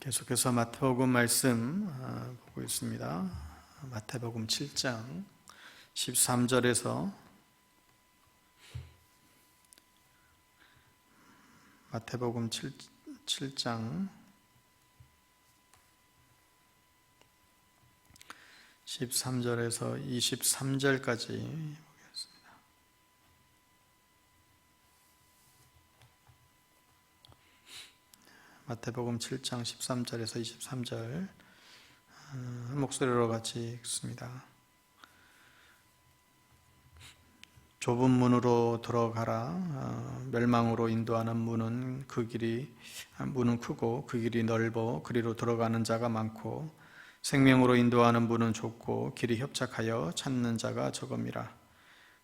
계속해서 마태복음 말씀 보고 있습니다. 마태복음 7장 13절에서 마태복음 7장 13절에서 23절까지 보겠습니다. 마태복음 7장 13절에서 23절 한 목소리로 같이 읽습니다. 좁은 문으로 들어가라. 멸망으로 인도하는 문은 크고 그 길이 넓어 그리로 들어가는 자가 많고 생명으로 인도하는 문은 좁고 길이 협착하여 찾는 자가 적음이라.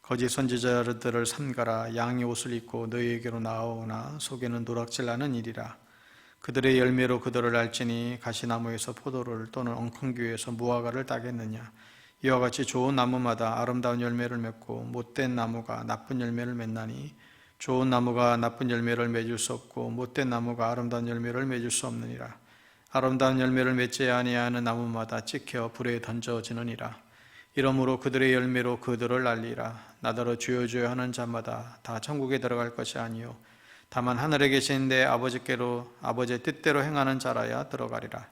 거짓 선지자들을 삼가라. 양의 옷을 입고 너희에게로 나아오나 속에는 노략질 나는 일이라. 그들의 열매로 그들을 알지니 가시나무에서 포도를 또는 엉겅교에서 무화과를 따겠느냐. 이와 같이 좋은 나무마다 아름다운 열매를 맺고 못된 나무가 나쁜 열매를 맺나니 좋은 나무가 나쁜 열매를 맺을 수 없고 못된 나무가 아름다운 열매를 맺을 수 없느니라. 아름다운 열매를 맺지 아니하는 나무마다 찍혀 불에 던져지느니라. 이러므로 그들의 열매로 그들을 알리라. 나더러 주여 주여 하는 자마다 다 천국에 들어갈 것이 아니요 다만 하늘에 계신 내 아버지의 뜻대로 행하는 자라야 들어가리라.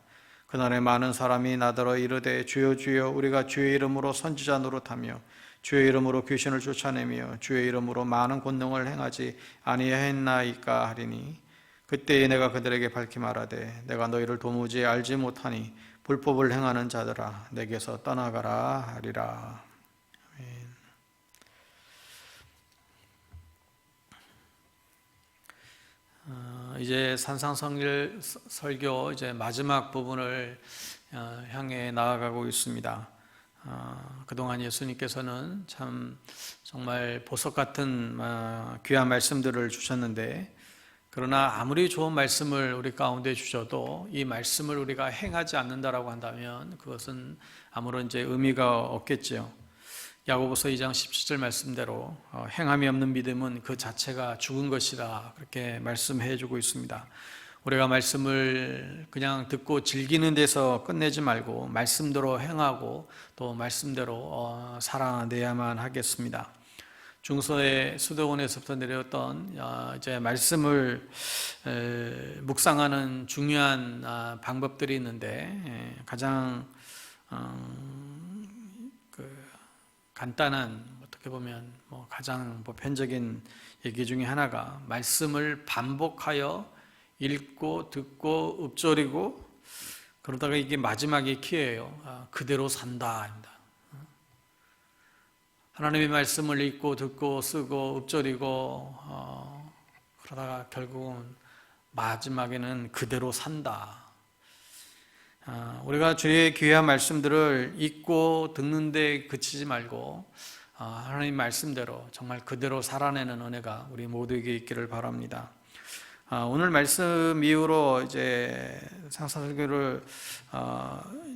그날에 많은 사람이 나더러 이르되 주여 주여 우리가 주의 이름으로 선지자 노릇하며 주의 이름으로 귀신을 쫓아내며 주의 이름으로 많은 권능을 행하지 아니하였나이까 하리니 그때에 내가 그들에게 밝히 말하되 내가 너희를 도무지 알지 못하니 불법을 행하는 자들아 내게서 떠나가라 하리라. 아멘. 이제 산상설교 이제 마지막 부분을 향해 나아가고 있습니다. 그동안 예수님께서는 참 정말 보석 같은 귀한 말씀들을 주셨는데, 그러나 아무리 좋은 말씀을 우리 가운데 주셔도 이 말씀을 우리가 행하지 않는다라고 한다면 그것은 아무런 이제 의미가 없겠지요. 야고보서 2장 17절 말씀대로 행함이 없는 믿음은 그 자체가 죽은 것이라 그렇게 말씀해 주고 있습니다. 우리가 말씀을 그냥 듣고 즐기는 데서 끝내지 말고 말씀대로 행하고 또 말씀대로 살아내야만 하겠습니다. 중서의 수도원에서부터 내려왔던 이제 말씀을 묵상하는 중요한 방법들이 있는데, 가장 간단한, 어떻게 보면 가장 보편적인 얘기 중에 하나가 말씀을 반복하여 읽고 듣고 읊조리고, 그러다가 이게 마지막이 키예요. 그대로 산다입니다. 하나님의 말씀을 읽고 듣고 쓰고 읊조리고 그러다가 결국은 마지막에는 그대로 산다. 우리가 주의 귀한 말씀들을 읽고 듣는 데 그치지 말고 하나님 말씀대로 정말 그대로 살아내는 은혜가 우리 모두에게 있기를 바랍니다. 오늘 말씀 이후로 이제 산상설교를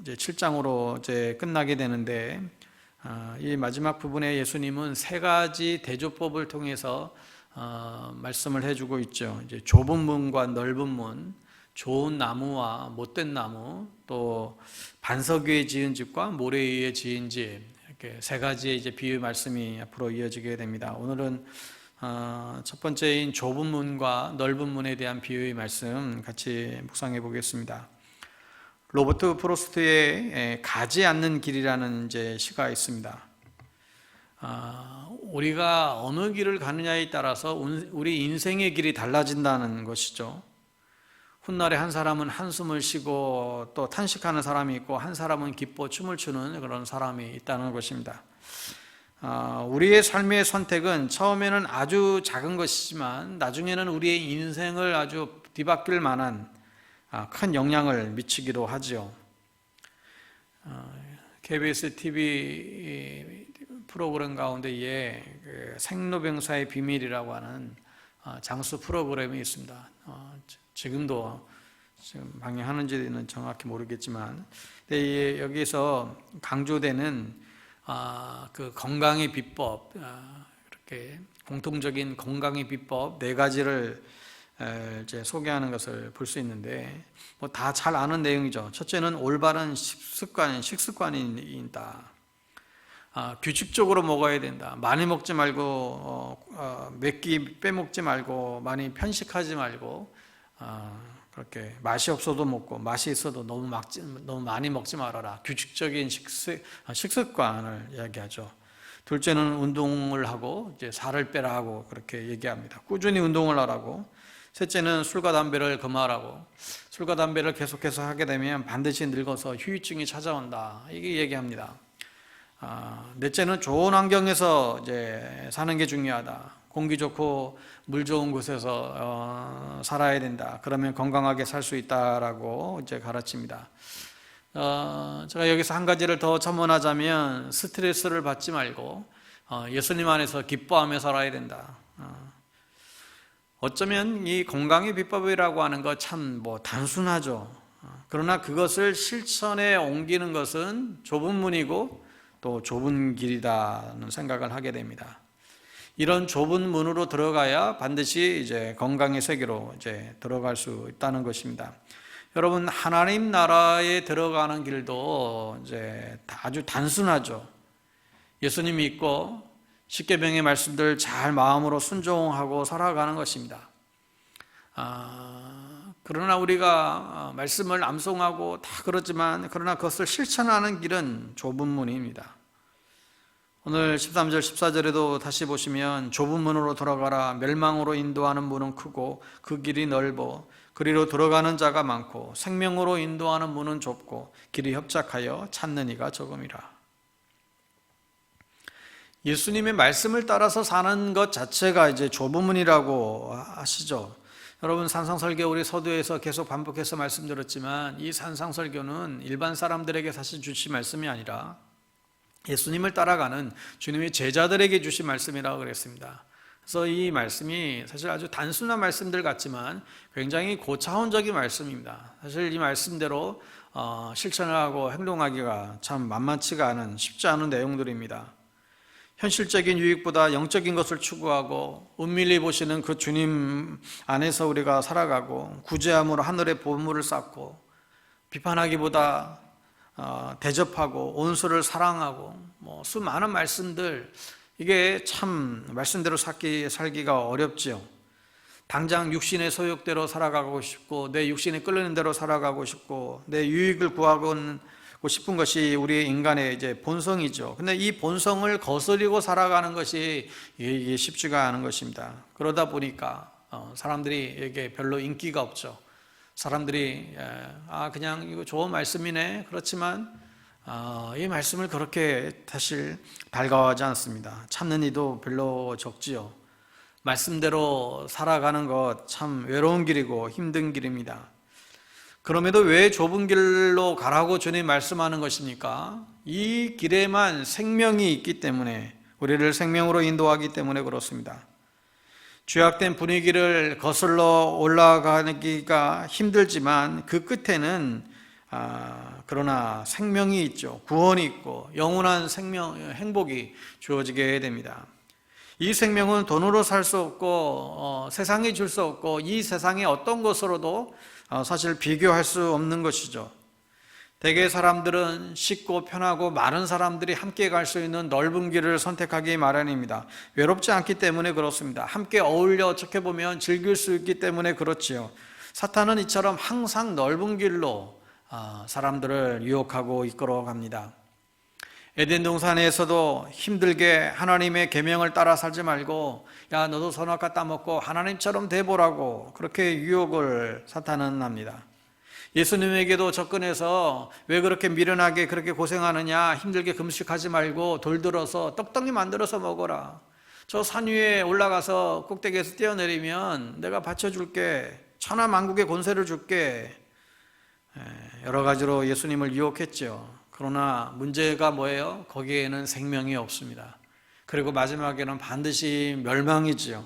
이제 7장으로 이제 끝나게 되는데, 이 마지막 부분에 예수님은 세 가지 대조법을 통해서 말씀을 해주고 있죠. 이제 좁은 문과 넓은 문, 좋은 나무와 못된 나무, 또 반석 위에 지은 집과 모래 위에 지은 집, 이렇게 세 가지의 이제 비유 말씀이 앞으로 이어지게 됩니다. 오늘은 첫 번째인 좁은 문과 넓은 문에 대한 비유의 말씀 같이 묵상해 보겠습니다. 로버트 프로스트의 가지 않는 길이라는 이제 시가 있습니다. 우리가 어느 길을 가느냐에 따라서 우리 인생의 길이 달라진다는 것이죠. 훗날에 한 사람은 한숨을 쉬고 또 탄식하는 사람이 있고, 한 사람은 기뻐 춤을 추는 그런 사람이 있다는 것입니다. 우리의 삶의 선택은 처음에는 아주 작은 것이지만 나중에는 우리의 인생을 아주 뒤바뀔 만한 큰 영향을 미치기도 하죠. KBS TV 프로그램 가운데에 생로병사의 비밀이라고 하는 장수 프로그램이 있습니다. 지금도 방영하는지는 정확히 모르겠지만, 여기서 강조되는 그 건강의 비법, 이렇게 공통적인 건강의 비법 4가지를 이제 소개하는 것을 볼 수 있는데, 뭐 다 잘 아는 내용이죠. 첫째는 올바른 식습관이다. 규칙적으로 먹어야 된다. 많이 먹지 말고 몇 끼 빼먹지 말고 많이 편식하지 말고 그렇게 맛이 없어도 먹고 맛이 있어도 너무 많이 먹지 말아라. 규칙적인 식습관을 이야기하죠. 둘째는 운동을 하고 이제 살을 빼라 하고 그렇게 얘기합니다. 꾸준히 운동을 하라고. 셋째는 술과 담배를 금하라고. 술과 담배를 계속해서 하게 되면 반드시 늙어서 후유증이 찾아온다. 이게 얘기합니다. 넷째는 좋은 환경에서 이제 사는 게 중요하다. 공기 좋고 물 좋은 곳에서 살아야 된다. 그러면 건강하게 살 수 있다라고 이제 가르칩니다. 제가 여기서 한 가지를 더 첨언하자면 스트레스를 받지 말고 예수님 안에서 기뻐하며 살아야 된다. 어쩌면 이 건강의 비법이라고 하는 거 참 단순하죠. 그러나 그것을 실천에 옮기는 것은 좁은 문이고 또 좁은 길이다는 생각을 하게 됩니다. 이런 좁은 문으로 들어가야 반드시 이제 건강의 세계로 이제 들어갈 수 있다는 것입니다. 여러분, 하나님 나라에 들어가는 길도 이제 아주 단순하죠. 예수님 믿고 십계명의 말씀들 잘 마음으로 순종하고 살아가는 것입니다. 그러나 우리가 말씀을 암송하고 다 그렇지만 그러나 그것을 실천하는 길은 좁은 문입니다. 오늘 13절 14절에도 다시 보시면 좁은 문으로 들어가라. 멸망으로 인도하는 문은 크고 그 길이 넓어 그리로 들어가는 자가 많고 생명으로 인도하는 문은 좁고 길이 협착하여 찾는 이가 적음이라. 예수님의 말씀을 따라서 사는 것 자체가 이제 좁은 문이라고 하시죠. 여러분, 산상설교 우리 서두에서 계속 반복해서 말씀드렸지만 이 산상설교는 일반 사람들에게 사실 주신 말씀이 아니라 예수님을 따라가는 주님의 제자들에게 주신 말씀이라고 그랬습니다. 그래서 이 말씀이 사실 아주 단순한 말씀들 같지만 굉장히 고차원적인 말씀입니다. 사실 이 말씀대로 실천을 하고 행동하기가 참 만만치가 않은 쉽지 않은 내용들입니다. 현실적인 유익보다 영적인 것을 추구하고 은밀히 보시는 그 주님 안에서 우리가 살아가고 구제함으로 하늘의 보물을 쌓고 비판하기보다 대접하고 온수를 사랑하고 수많은 말씀들, 이게 참 말씀대로 살기가 어렵지요. 당장 육신의 소욕대로 살아가고 싶고 내 육신에 끌리는 대로 살아가고 싶고 내 유익을 구하고 싶은 것이 우리의 인간의 이제 본성이죠. 근데 이 본성을 거스리고 살아가는 것이 이게 쉽지가 않은 것입니다. 그러다 보니까 사람들이 이게 별로 인기가 없죠. 사람들이 그냥 이거 좋은 말씀이네. 그렇지만 이 말씀을 그렇게 사실 달가워하지 않습니다. 찾는 이도 별로 적지요. 말씀대로 살아가는 것 참 외로운 길이고 힘든 길입니다. 그럼에도 왜 좁은 길로 가라고 주님 말씀하는 것입니까? 이 길에만 생명이 있기 때문에, 우리를 생명으로 인도하기 때문에 그렇습니다. 죄악된 분위기를 거슬러 올라가기가 힘들지만 그 끝에는 그러나 생명이 있죠. 구원이 있고 영원한 행복이 주어지게 됩니다. 이 생명은 돈으로 살 수 없고 세상이 줄 수 없고 이 세상의 어떤 것으로도 사실 비교할 수 없는 것이죠. 대개 사람들은 쉽고 편하고 많은 사람들이 함께 갈 수 있는 넓은 길을 선택하기 마련입니다. 외롭지 않기 때문에 그렇습니다. 함께 어울려 어떻게 보면 즐길 수 있기 때문에 그렇지요. 사탄은 이처럼 항상 넓은 길로 사람들을 유혹하고 이끌어 갑니다. 에덴 동산에서도 힘들게 하나님의 계명을 따라 살지 말고 야 너도 선악과 따먹고 하나님처럼 돼보라고 그렇게 유혹을 사탄은 합니다. 예수님에게도 접근해서 왜 그렇게 미련하게 그렇게 고생하느냐, 힘들게 금식하지 말고 돌 들어서 떡덩이 만들어서 먹어라. 저 산 위에 올라가서 꼭대기에서 뛰어내리면 내가 바쳐줄게. 천하만국의 권세를 줄게. 여러 가지로 예수님을 유혹했죠. 그러나 문제가 뭐예요? 거기에는 생명이 없습니다. 그리고 마지막에는 반드시 멸망이지요.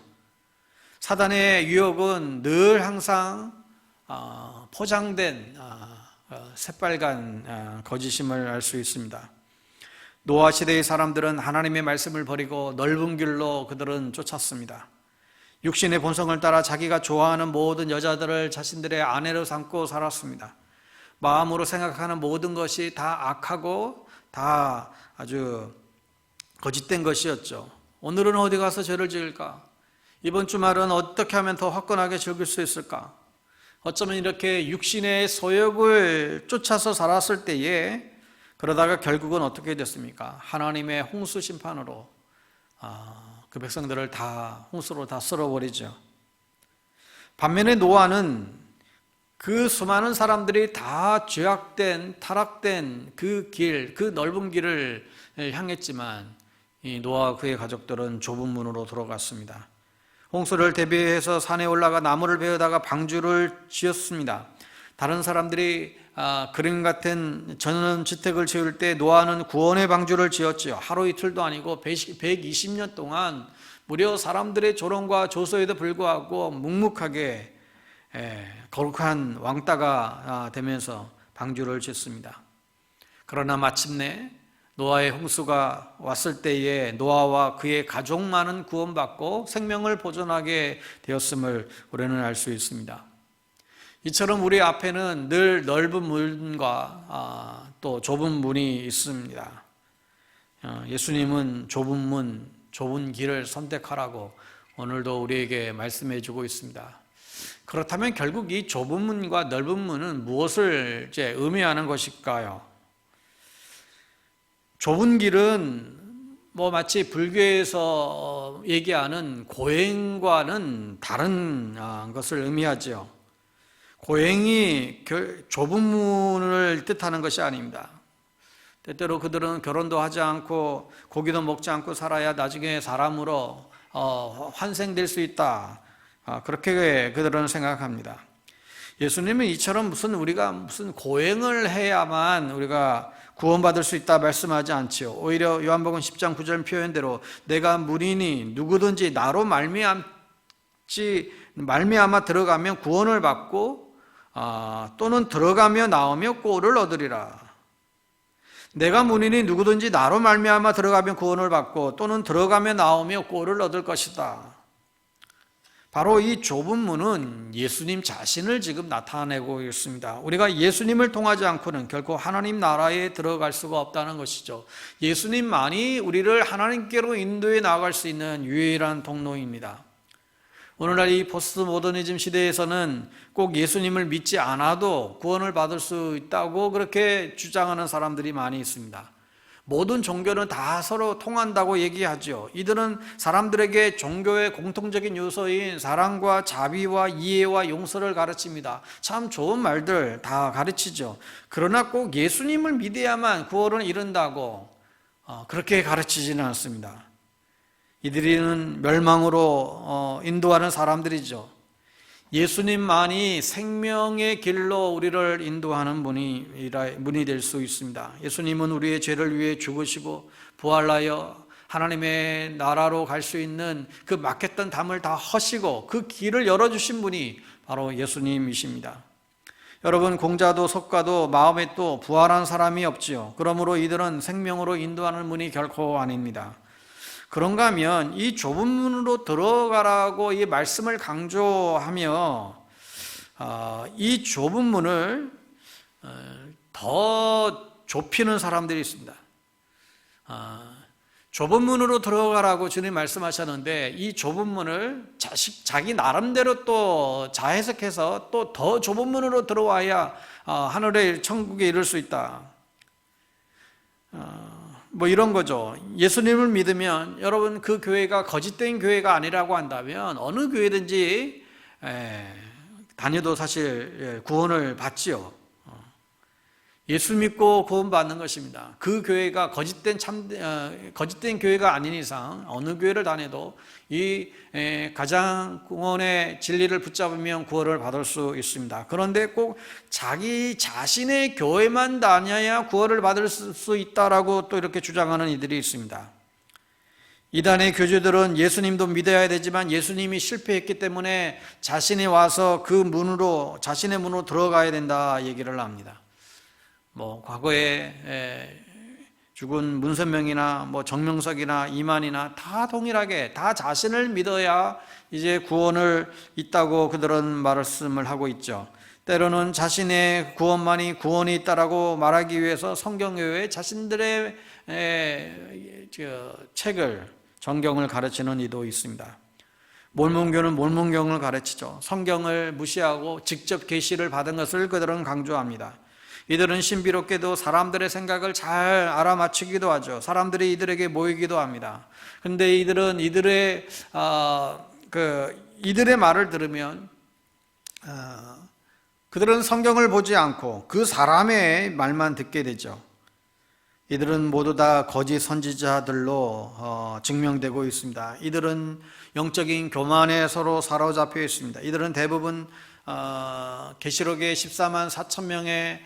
사단의 유혹은 늘 항상 포장된 새빨간 거짓임을 알 수 있습니다. 노아 시대의 사람들은 하나님의 말씀을 버리고 넓은 길로 그들은 쫓았습니다. 육신의 본성을 따라 자기가 좋아하는 모든 여자들을 자신들의 아내로 삼고 살았습니다. 마음으로 생각하는 모든 것이 다 악하고 다 아주 거짓된 것이었죠. 오늘은 어디 가서 죄를 지을까? 이번 주말은 어떻게 하면 더 화끈하게 즐길 수 있을까? 어쩌면 이렇게 육신의 소욕을 쫓아서 살았을 때에 그러다가 결국은 어떻게 됐습니까? 하나님의 홍수 심판으로 그 백성들을 다 홍수로 다 쓸어버리죠. 반면에 노아는 그 수많은 사람들이 다 죄악된, 타락된 그 길, 그 넓은 길을 향했지만 이 노아와 그의 가족들은 좁은 문으로 들어갔습니다. 홍수를 대비해서 산에 올라가 나무를 베어다가 방주를 지었습니다. 다른 사람들이 그림 같은 전원주택을 지을 때 노아는 구원의 방주를 지었지요. 하루 이틀도 아니고 120년 동안 무려 사람들의 조롱과 조소에도 불구하고 묵묵하게 거룩한 왕따가 되면서 방주를 짓습니다. 그러나 마침내 노아의 홍수가 왔을 때에 노아와 그의 가족만은 구원받고 생명을 보존하게 되었음을 우리는 알 수 있습니다. 이처럼 우리 앞에는 늘 넓은 문과 또 좁은 문이 있습니다. 예수님은 좁은 문, 좁은 길을 선택하라고 오늘도 우리에게 말씀해 주고 있습니다. 그렇다면 결국 이 좁은 문과 넓은 문은 무엇을 이제 의미하는 것일까요? 좁은 길은 마치 불교에서 얘기하는 고행과는 다른 것을 의미하죠. 고행이 좁은 문을 뜻하는 것이 아닙니다. 때때로 그들은 결혼도 하지 않고 고기도 먹지 않고 살아야 나중에 사람으로 환생될 수 있다. 그렇게 그들은 생각합니다. 예수님은 이처럼 우리가 무슨 고행을 해야만 우리가 구원받을 수 있다 말씀하지 않지요. 오히려 요한복음 10장 9절 표현대로 내가 문이니 누구든지 나로 말미암아 들어가면 구원을 받고 또는 들어가며 나오며 꼴을 얻으리라. 내가 문이니 누구든지 나로 말미암아 들어가면 구원을 받고 또는 들어가며 나오며 꼴을 얻을 것이다. 바로 이 좁은 문은 예수님 자신을 지금 나타내고 있습니다. 우리가 예수님을 통하지 않고는 결코 하나님 나라에 들어갈 수가 없다는 것이죠. 예수님만이 우리를 하나님께로 인도해 나아갈 수 있는 유일한 통로입니다. 오늘날 이 포스트 모더니즘 시대에서는 꼭 예수님을 믿지 않아도 구원을 받을 수 있다고 그렇게 주장하는 사람들이 많이 있습니다. 모든 종교는 다 서로 통한다고 얘기하죠. 이들은 사람들에게 종교의 공통적인 요소인 사랑과 자비와 이해와 용서를 가르칩니다. 참 좋은 말들 다 가르치죠. 그러나 꼭 예수님을 믿어야만 구원을 이룬다고 그렇게 가르치지는 않습니다. 이들은 멸망으로 인도하는 사람들이죠. 예수님만이 생명의 길로 우리를 인도하는 문이 될 수 있습니다. 예수님은 우리의 죄를 위해 죽으시고 부활하여 하나님의 나라로 갈 수 있는 그 막혔던 담을 다 허시고 그 길을 열어주신 분이 바로 예수님이십니다. 여러분, 공자도 석가도 마음에 또 부활한 사람이 없지요. 그러므로 이들은 생명으로 인도하는 문이 결코 아닙니다. 그런가 하면 이 좁은 문으로 들어가라고 이 말씀을 강조하며 이 좁은 문을 더 좁히는 사람들이 있습니다. 좁은 문으로 들어가라고 주님 말씀하셨는데 이 좁은 문을 자기 나름대로 또 자해석해서 또 더 좁은 문으로 들어와야 하늘의 천국에 이를 수 있다. 이런 거죠. 예수님을 믿으면 여러분 그 교회가 거짓된 교회가 아니라고 한다면 어느 교회든지 다녀도 사실 구원을 받지요. 예수 믿고 구원받는 것입니다. 그 교회가 거짓된 교회가 아닌 이상 어느 교회를 다녀도 이 가장 구원의 진리를 붙잡으면 구원을 받을 수 있습니다. 그런데 꼭 자기 자신의 교회만 다녀야 구원을 받을 수 있다라고 또 이렇게 주장하는 이들이 있습니다. 이단의 교주들은 예수님도 믿어야 되지만 예수님이 실패했기 때문에 자신이 와서 자신의 문으로 들어가야 된다 얘기를 합니다. 과거에 죽은 문선명이나 뭐 정명석이나 이만희나 다 동일하게 다 자신을 믿어야 이제 구원을 있다고 그들은 말씀을 하고 있죠. 때로는 자신의 구원만이 구원이 있다라고 말하기 위해서 성경 외에 자신들의 책을, 정경을 가르치는 이도 있습니다. 몰몬교는 몰몬경을 가르치죠. 성경을 무시하고 직접 계시를 받은 것을 그들은 강조합니다. 이들은 신비롭게도 사람들의 생각을 잘 알아맞추기도 하죠. 사람들이 이들에게 모이기도 합니다. 그런데 이들은 이들의 말을 들으면 그들은 성경을 보지 않고 그 사람의 말만 듣게 되죠. 이들은 모두 다 거짓 선지자들로 증명되고 있습니다. 이들은 영적인 교만에 서로 사로잡혀 있습니다. 이들은 대부분 계시록의 14만 4천 명의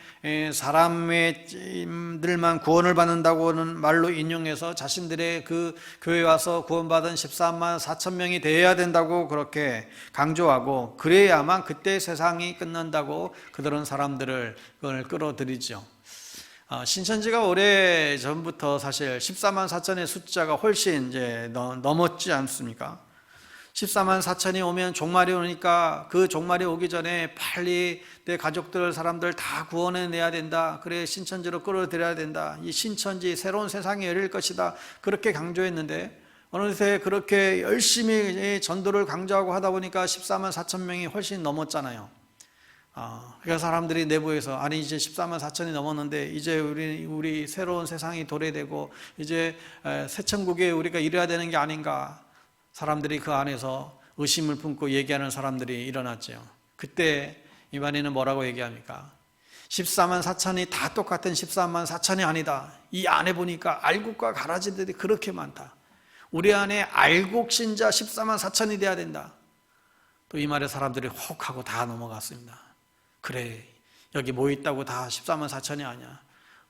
사람들만 구원을 받는다고는 말로 인용해서 자신들의 그 교회에 와서 구원받은 14만 4천 명이 되어야 된다고 그렇게 강조하고, 그래야만 그때 세상이 끝난다고 그들은 사람들을 그걸 끌어들이죠. 신천지가 오래 전부터 사실 14만 4천의 숫자가 훨씬 이제 넘었지 않습니까? 14만 4천이 오면 종말이 오니까 그 종말이 오기 전에 빨리 내 가족들, 사람들 다 구원해내야 된다. 그래 신천지로 끌어들여야 된다. 이 신천지 새로운 세상이 열릴 것이다. 그렇게 강조했는데 어느새 그렇게 열심히 전도를 강조하고 하다 보니까 14만 4천 명이 훨씬 넘었잖아요. 그러니까 사람들이 내부에서 아니 이제 14만 4천이 넘었는데 이제 우리 새로운 세상이 도래되고 이제 새 천국에 우리가 이래야 되는 게 아닌가. 사람들이 그 안에서 의심을 품고 얘기하는 사람들이 일어났죠. 그때 이만희는 뭐라고 얘기합니까? 14만 4천이 다 똑같은 14만 4천이 아니다. 이 안에 보니까 알곡과 가라지들이 그렇게 많다. 우리 안에 알곡 신자 14만 4천이 돼야 된다. 또 이 말에 사람들이 혹 하고 다 넘어갔습니다. 그래, 여기 뭐 있다고 다 14만 4천이 아니야.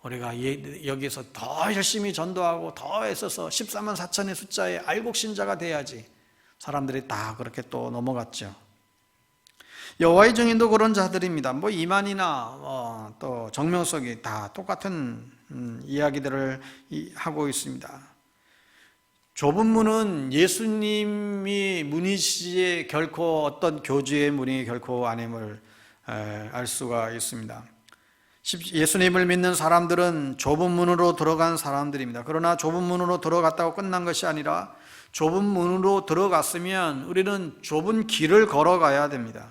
우리가 여기서 더 열심히 전도하고 더 애써서 14만 4천의 숫자에 알곡 신자가 돼야지. 사람들이 다 그렇게 또 넘어갔죠. 여호와의 증인도 그런 자들입니다. 뭐 이만희나 또 정명석이 다 똑같은 이야기들을 하고 있습니다. 좁은 문은 예수님이 문이시에 결코 어떤 교주의 문이 결코 아님을 알 수가 있습니다. 예수님을 믿는 사람들은 좁은 문으로 들어간 사람들입니다. 그러나 좁은 문으로 들어갔다고 끝난 것이 아니라 좁은 문으로 들어갔으면 우리는 좁은 길을 걸어가야 됩니다.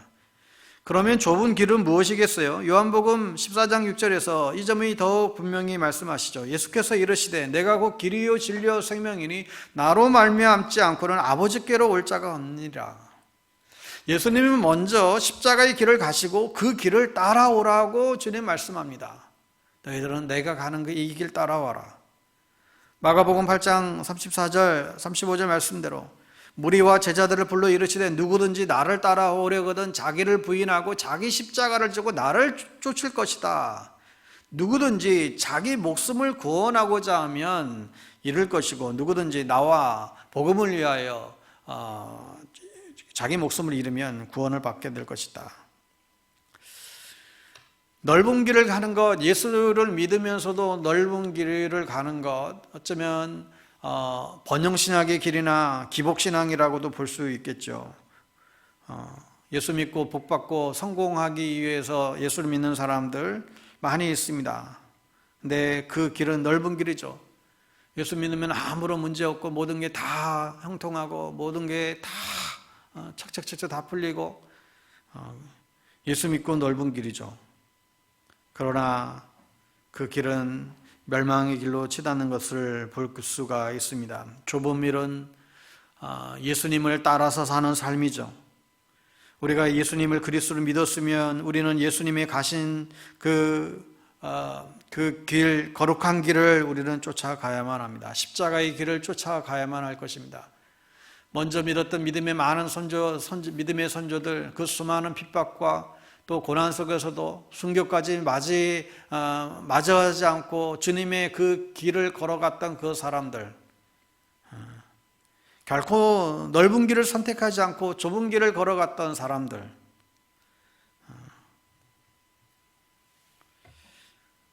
그러면 좁은 길은 무엇이겠어요? 요한복음 14장 6절에서 이 점이 더욱 분명히 말씀하시죠. 예수께서 이르시되 내가 곧 길이요 진리요 생명이니 나로 말미암지 않고는 아버지께로 올 자가 없느니라. 예수님은 먼저 십자가의 길을 가시고 그 길을 따라오라고 주님 말씀합니다. 너희들은 내가 가는 이 길 따라와라. 마가복음 8장 34절 35절 말씀대로 무리와 제자들을 불러 이르시되 누구든지 나를 따라오려거든 자기를 부인하고 자기 십자가를 지고 나를 쫓을 것이다. 누구든지 자기 목숨을 구원하고자 하면 잃을 것이고 누구든지 나와 복음을 위하여 자기 목숨을 잃으면 구원을 받게 될 것이다. 넓은 길을 가는 것, 예수를 믿으면서도 넓은 길을 가는 것, 어쩌면 번영신학의 길이나 기복신앙이라고도 볼 수 있겠죠. 예수 믿고 복받고 성공하기 위해서 예수를 믿는 사람들 많이 있습니다. 근데 그 길은 넓은 길이죠. 예수 믿으면 아무런 문제 없고 모든 게 다 형통하고 모든 게 다 착착착착 다 풀리고 예수 믿고 넓은 길이죠. 그러나 그 길은 멸망의 길로 치닫는 것을 볼 수가 있습니다. 좁은 길은 예수님을 따라서 사는 삶이죠. 우리가 예수님을 그리스도로 믿었으면 우리는 예수님이 가신 그 길, 거룩한 길을 우리는 쫓아가야만 합니다. 십자가의 길을 쫓아가야만 할 것입니다. 먼저 믿었던 믿음의 많은 믿음의 선조들, 그 수많은 핍박과 또 고난 속에서도 순교까지 맞이하지 않고 주님의 그 길을 걸어갔던 그 사람들, 결코 넓은 길을 선택하지 않고 좁은 길을 걸어갔던 사람들,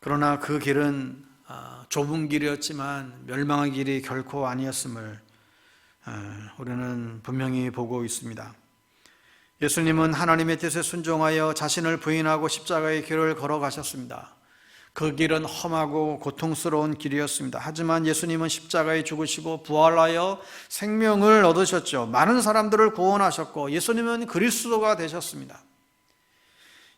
그러나 그 길은 좁은 길이었지만 멸망의 길이 결코 아니었음을 우리는 분명히 보고 있습니다. 예수님은 하나님의 뜻에 순종하여 자신을 부인하고 십자가의 길을 걸어가셨습니다. 그 길은 험하고 고통스러운 길이었습니다. 하지만 예수님은 십자가에 죽으시고 부활하여 생명을 얻으셨죠. 많은 사람들을 구원하셨고 예수님은 그리스도가 되셨습니다.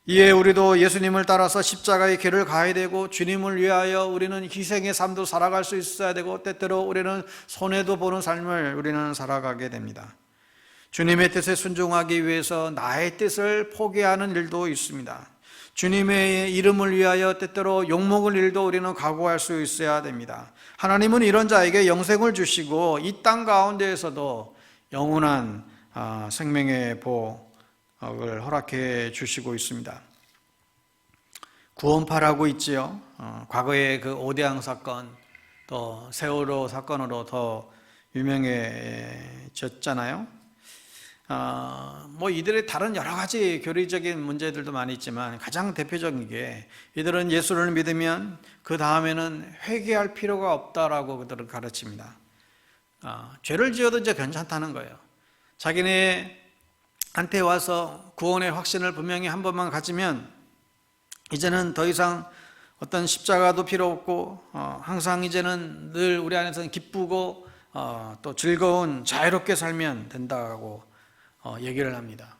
이에 우리도 예수님을 따라서 십자가의 길을 가야 되고, 주님을 위하여 우리는 희생의 삶도 살아갈 수 있어야 되고, 때때로 우리는 손해도 보는 삶을 우리는 살아가게 됩니다. 주님의 뜻에 순종하기 위해서 나의 뜻을 포기하는 일도 있습니다. 주님의 이름을 위하여 때때로 욕먹을 일도 우리는 각오할 수 있어야 됩니다. 하나님은 이런 자에게 영생을 주시고 이 땅 가운데에서도 영원한 생명의 복을 허락해 주시고 있습니다. 구원파라고 있지요. 과거의 그 오대양 사건, 또 세월호 사건으로 더 유명해졌잖아요. 이들의 다른 여러 가지 교리적인 문제들도 많이 있지만 가장 대표적인 게, 이들은 예수를 믿으면 그 다음에는 회개할 필요가 없다라고 그들은 가르칩니다. 죄를 지어도 이제 괜찮다는 거예요. 자기네한테 와서 구원의 확신을 분명히 한 번만 가지면 이제는 더 이상 어떤 십자가도 필요 없고 항상 이제는 늘 우리 안에서는 기쁘고 또 즐거운 자유롭게 살면 된다고 얘기를 합니다.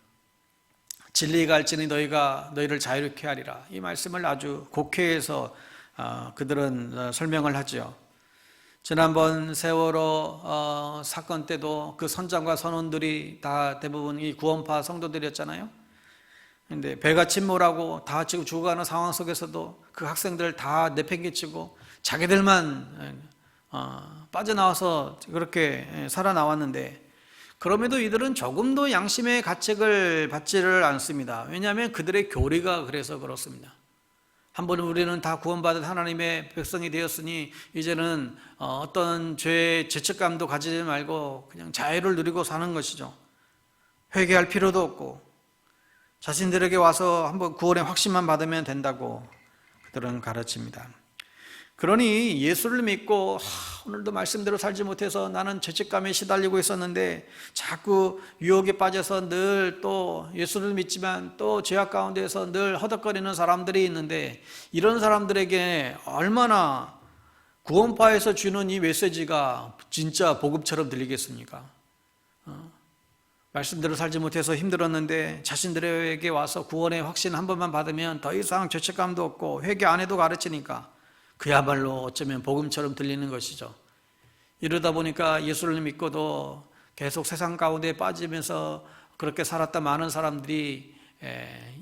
진리가 갈지니 너희를 자유롭게 하리라. 이 말씀을 아주 곡해해서 그들은 설명을 하죠. 지난번 세월호 사건 때도 그 선장과 선원들이 다 대부분 이 구원파 성도들이었잖아요. 근데 배가 침몰하고 다 지금 죽어가는 상황 속에서도 그 학생들 다 내팽개치고 자기들만 빠져나와서 그렇게 살아나왔는데, 그럼에도 이들은 조금도 양심의 가책을 받지를 않습니다. 왜냐하면 그들의 교리가 그래서 그렇습니다. 한 번 우리는 다 구원받은 하나님의 백성이 되었으니 이제는 어떤 죄의 죄책감도 가지지 말고 그냥 자유를 누리고 사는 것이죠. 회개할 필요도 없고 자신들에게 와서 한번 구원의 확신만 받으면 된다고 그들은 가르칩니다. 그러니 예수를 믿고 오늘도 말씀대로 살지 못해서 나는 죄책감에 시달리고 있었는데 자꾸 유혹에 빠져서 늘 또 예수를 믿지만 또 죄악 가운데서 늘 허덕거리는 사람들이 있는데, 이런 사람들에게 얼마나 구원파에서 주는 이 메시지가 진짜 복음처럼 들리겠습니까? 말씀대로 살지 못해서 힘들었는데 자신들에게 와서 구원의 확신 한 번만 받으면 더 이상 죄책감도 없고 회개 안 해도 가르치니까 그야말로 어쩌면 복음처럼 들리는 것이죠. 이러다 보니까 예수를 믿고도 계속 세상 가운데 빠지면서 그렇게 살았던 많은 사람들이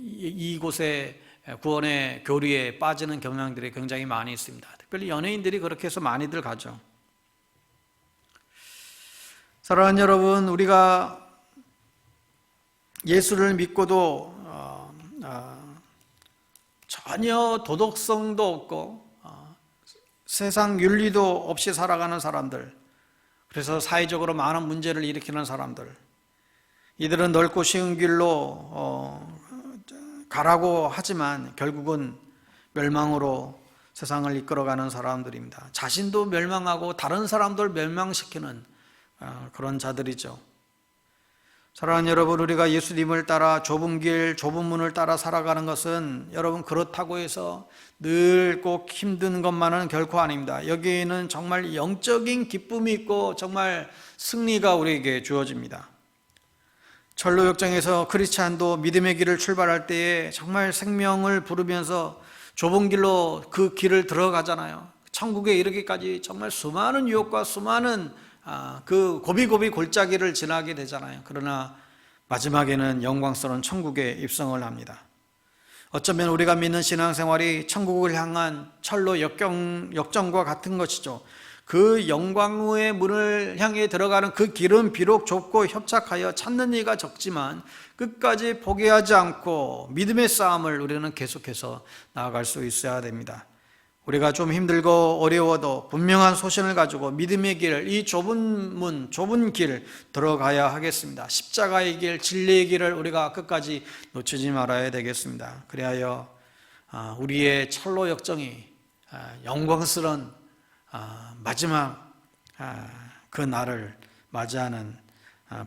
이곳에 구원의 교리에 빠지는 경향들이 굉장히 많이 있습니다. 특별히 연예인들이 그렇게 해서 많이들 가죠. 사랑하는 여러분, 우리가 예수를 믿고도 전혀 도덕성도 없고 세상 윤리도 없이 살아가는 사람들, 그래서 사회적으로 많은 문제를 일으키는 사람들, 이들은 넓고 쉬운 길로 가라고 하지만 결국은 멸망으로 세상을 이끌어가는 사람들입니다. 자신도 멸망하고 다른 사람들 멸망시키는 그런 자들이죠. 사랑하는 여러분, 우리가 예수님을 따라 좁은 길, 좁은 문을 따라 살아가는 것은 여러분 그렇다고 해서 늘 꼭 힘든 것만은 결코 아닙니다. 여기에는 정말 영적인 기쁨이 있고 정말 승리가 우리에게 주어집니다. 철로 역정에서 크리스찬도 믿음의 길을 출발할 때에 정말 생명을 부르면서 좁은 길로 그 길을 들어가잖아요. 천국에 이르기까지 정말 수많은 유혹과 수많은 그 고비고비 골짜기를 지나게 되잖아요. 그러나 마지막에는 영광스러운 천국에 입성을 합니다. 어쩌면 우리가 믿는 신앙생활이 천국을 향한 철로 역정과 같은 것이죠. 그 영광의 문을 향해 들어가는 그 길은 비록 좁고 협착하여 찾는 이가 적지만 끝까지 포기하지 않고 믿음의 싸움을 우리는 계속해서 나아갈 수 있어야 됩니다. 우리가 좀 힘들고 어려워도 분명한 소신을 가지고 믿음의 길, 이 좁은 문, 좁은 길 들어가야 하겠습니다. 십자가의 길, 진리의 길을 우리가 끝까지 놓치지 말아야 되겠습니다. 그리하여 우리의 철로 역정이 영광스러운 마지막 그 날을 맞이하는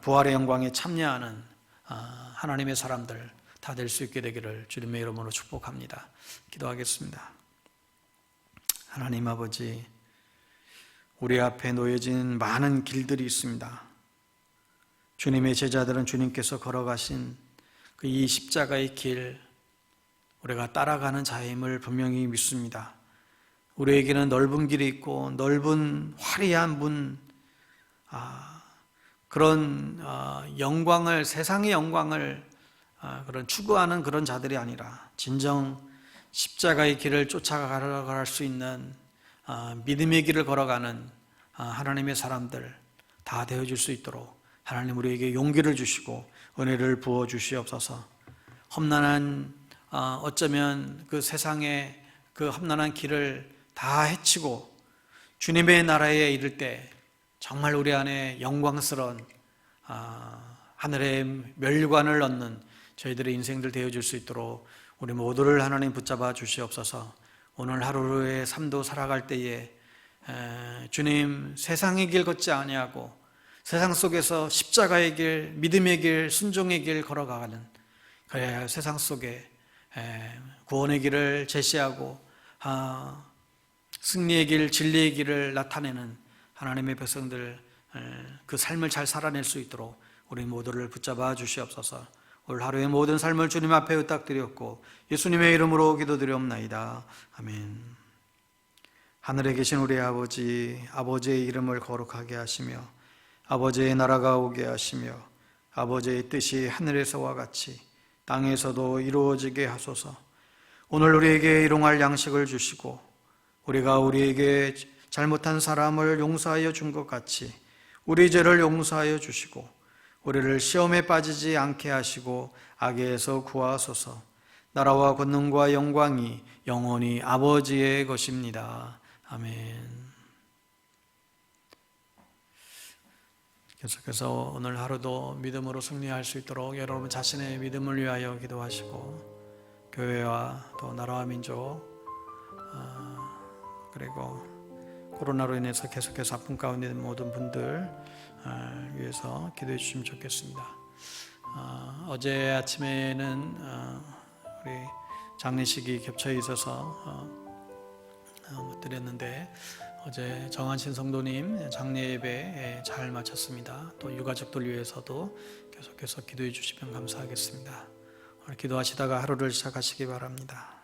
부활의 영광에 참여하는 하나님의 사람들 다 될 수 있게 되기를 주님의 이름으로 축복합니다. 기도하겠습니다. 하나님 아버지, 우리 앞에 놓여진 많은 길들이 있습니다. 주님의 제자들은 주님께서 걸어가신 그 이 십자가의 길, 우리가 따라가는 자임을 분명히 믿습니다. 우리에게는 넓은 길이 있고 넓은 화려한 문, 그런 영광을, 세상의 영광을 그런 추구하는 그런 자들이 아니라 진정 십자가의 길을 쫓아갈 수 있는 믿음의 길을 걸어가는 하나님의 사람들 다 되어줄 수 있도록 하나님 우리에게 용기를 주시고 은혜를 부어 주시옵소서. 험난한 어쩌면 그 세상의 그 험난한 길을 다 헤치고 주님의 나라에 이를 때 정말 우리 안에 영광스러운 하늘의 멸관을 얻는 저희들의 인생들 되어줄 수 있도록 우리 모두를 하나님 붙잡아 주시옵소서. 오늘 하루의 삶도 살아갈 때에 주님 세상의 길 걷지 아니하고 세상 속에서 십자가의 길, 믿음의 길, 순종의 길 걸어가는 그 세상 속에 구원의 길을 제시하고 승리의 길, 진리의 길을 나타내는 하나님의 백성들 그 삶을 잘 살아낼 수 있도록 우리 모두를 붙잡아 주시옵소서. 오늘 하루의 모든 삶을 주님 앞에 의탁드렸고 예수님의 이름으로 기도드리옵나이다. 아멘. 하늘에 계신 우리 아버지, 아버지의 이름을 거룩하게 하시며 아버지의 나라가 오게 하시며 아버지의 뜻이 하늘에서와 같이 땅에서도 이루어지게 하소서. 오늘 우리에게 일용할 양식을 주시고 우리가 우리에게 잘못한 사람을 용서하여 준 것 같이 우리 죄를 용서하여 주시고 우리를 시험에 빠지지 않게 하시고 악에서 구하소서. 나라와 권능과 영광이 영원히 아버지의 것입니다. 아멘. 계속해서 오늘 하루도 믿음으로 승리할 수 있도록 여러분 자신의 믿음을 위하여 기도하시고 교회와 또 나라와 민족 그리고 코로나로 인해서 계속해서 아픔 가운데 있는 모든 분들 위해서 기도해 주시면 좋겠습니다. 어제 아침에는 우리 장례식이 겹쳐 있어서 못 드렸는데 어제 정한신 성도님 장례 예배 잘 마쳤습니다. 또 유가족들 위해서도 계속해서 기도해 주시면 감사하겠습니다. 오늘 기도하시다가 하루를 시작하시기 바랍니다.